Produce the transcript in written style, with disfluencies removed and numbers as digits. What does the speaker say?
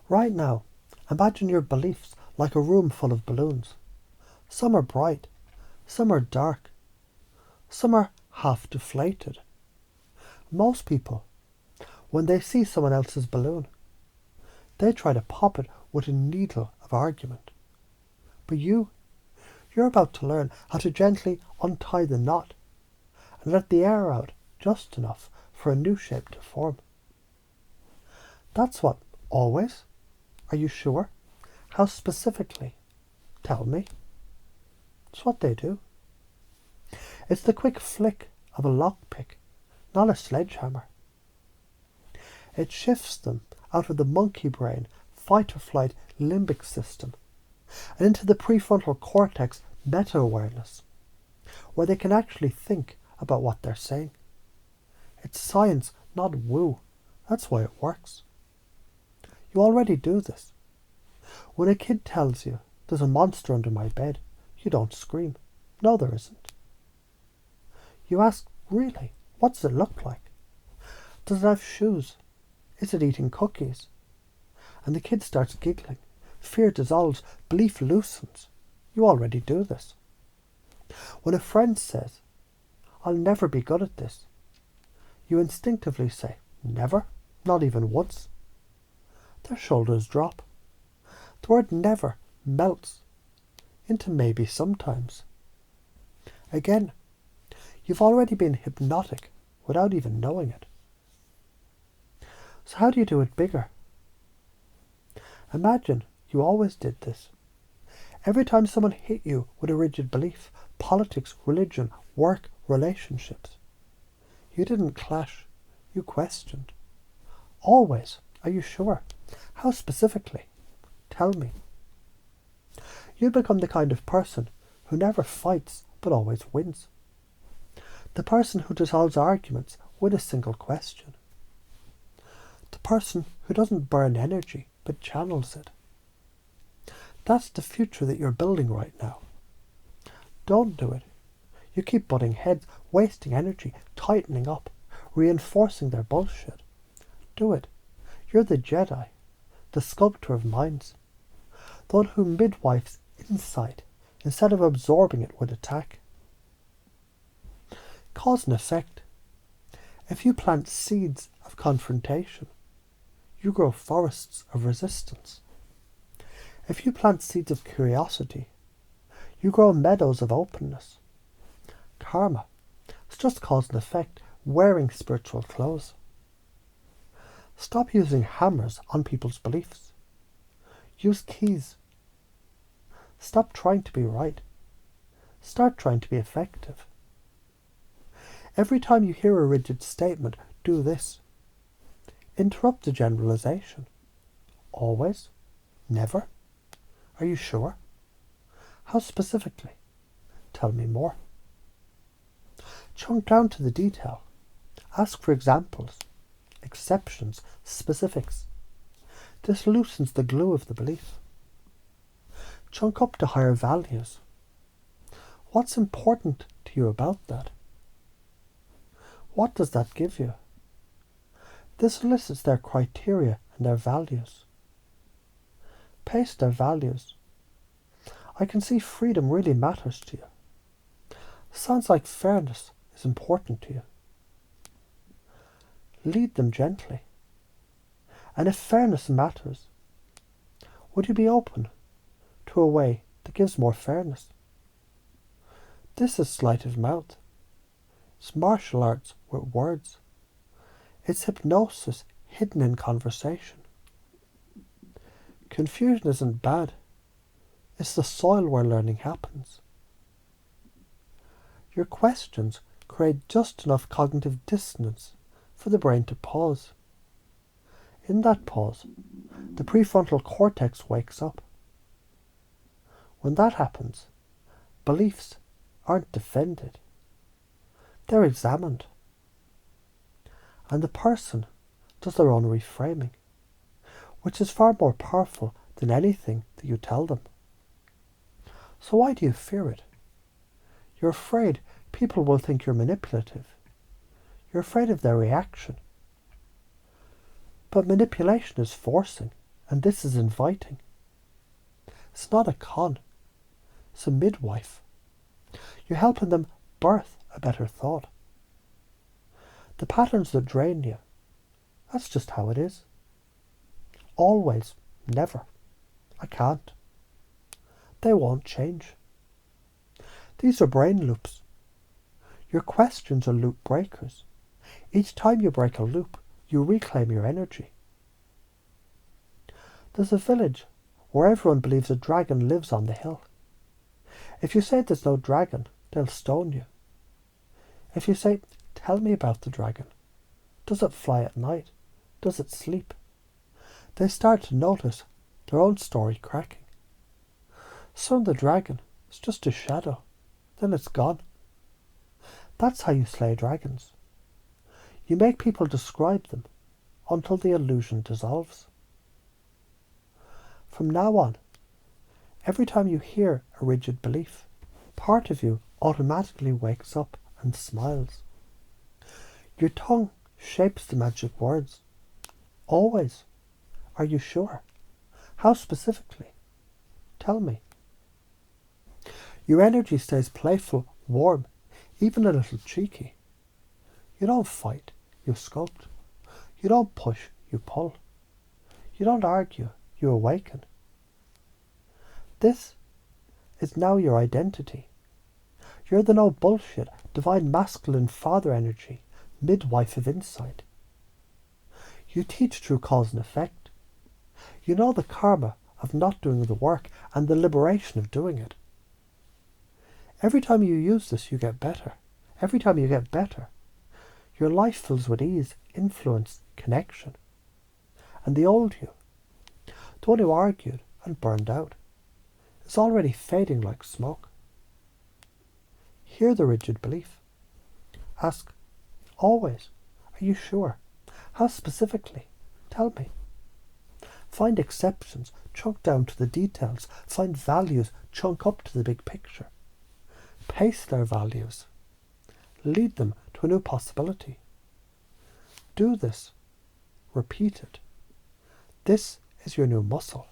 Right now, imagine your beliefs like a room full of balloons. Some are bright, some are dark, some are half deflated. Most people, when they see someone else's balloon, they try to pop it with a needle of argument. But you're about to learn how to gently untie the knot and let the air out just enough for a new shape to form. That's what always. Are you sure? How specifically? Tell me. It's what they do. It's the quick flick of a lockpick, not a sledgehammer. It shifts them out of the monkey brain, fight-or-flight limbic system and into the prefrontal cortex meta-awareness, where they can actually think about what they're saying. It's science, not woo. That's why it works. You already do this. When a kid tells you, "There's a monster under my bed," you don't scream. No, there isn't. You ask, "Really? What does it look like? Does it have shoes? Is it eating cookies?" And the kid starts giggling. Fear dissolves, belief loosens. You already do this. When a friend says, "I'll never be good at this," you instinctively say, "Never? Not even once?" Their shoulders drop. The word never melts into maybe sometimes. Again, you've already been hypnotic without even knowing it. So how do you do it bigger? Imagine you always did this. Every time someone hit you with a rigid belief, politics, religion, work, relationships, you didn't clash, you questioned. Always. Are you sure? How specifically? Tell me. You'll become the kind of person who never fights but always wins. The person who dissolves arguments with a single question. The person who doesn't burn energy but channels it. That's the future that you're building right now. Don't do it. You keep butting heads, wasting energy, tightening up, reinforcing their bullshit. Do it. You're the Jedi, the sculptor of minds, the one who midwifes insight instead of absorbing it with attack. Cause and effect. If you plant seeds of confrontation, you grow forests of resistance. If you plant seeds of curiosity, you grow meadows of openness. Karma. It's just cause and effect, wearing spiritual clothes. Stop using hammers on people's beliefs. Use keys. Stop trying to be right. Start trying to be effective. Every time you hear a rigid statement, do this. Interrupt the generalization. Always? Never? Are you sure? How specifically? Tell me more. Chunk down to the detail. Ask for examples, exceptions, specifics. This loosens the glue of the belief. Chunk up to higher values. What's important to you about that? What does that give you? This elicits their criteria and their values. Paste their values. I can see freedom really matters to you. Sounds like fairness is important to you. Lead them gently. And if fairness matters, would you be open to a way that gives more fairness? This is sleight of mouth. It's martial arts with words. It's hypnosis hidden in conversation. Confusion isn't bad. It's the soil where learning happens. Your questions create just enough cognitive dissonance for the brain to pause. In that pause, the prefrontal cortex wakes up. When that happens, beliefs aren't defended. They're examined. And the person does their own reframing, which is far more powerful than anything that you tell them. So why do you fear it? You're afraid people will think you're manipulative. You're afraid of their reaction. But manipulation is forcing And this is inviting. It's not a con. It's a midwife. You're helping them birth a better thought. The patterns that drain you, that's just how it is. Always, never. I can't. They won't change. These are brain loops. Your questions are loop breakers. Each time you break a loop, you reclaim your energy. There's a village where everyone believes a dragon lives on the hill. If you say there's no dragon, they'll stone you. If you say, tell me about the dragon. Does it fly at night? Does it sleep? They start to notice their own story cracking. Soon the dragon is just a shadow. Then it's gone. That's how you slay dragons. You make people describe them until the illusion dissolves. From now on, every time you hear a rigid belief, part of you automatically wakes up and smiles. Your tongue shapes the magic words. Always. Are you sure? How specifically? Tell me. Your energy stays playful, warm, even a little cheeky. You don't fight, you sculpt. You don't push, you pull. You don't argue, you awaken. This is now your identity. You're the no bullshit, divine masculine father energy, midwife of insight. You teach through cause and effect. You know the karma of not doing the work and the liberation of doing it. Every time you use this, you get better. Every time you get better, your life fills with ease, influence, connection. And the old you, the one who argued and burned out, is already fading like smoke. Hear the rigid belief. Ask, always, are you sure? How specifically? Tell me. Find exceptions, chunk down to the details. Find values, chunk up to the big picture. Pace their values. Lead them to a new possibility. Do this. Repeat it. This is your new muscle.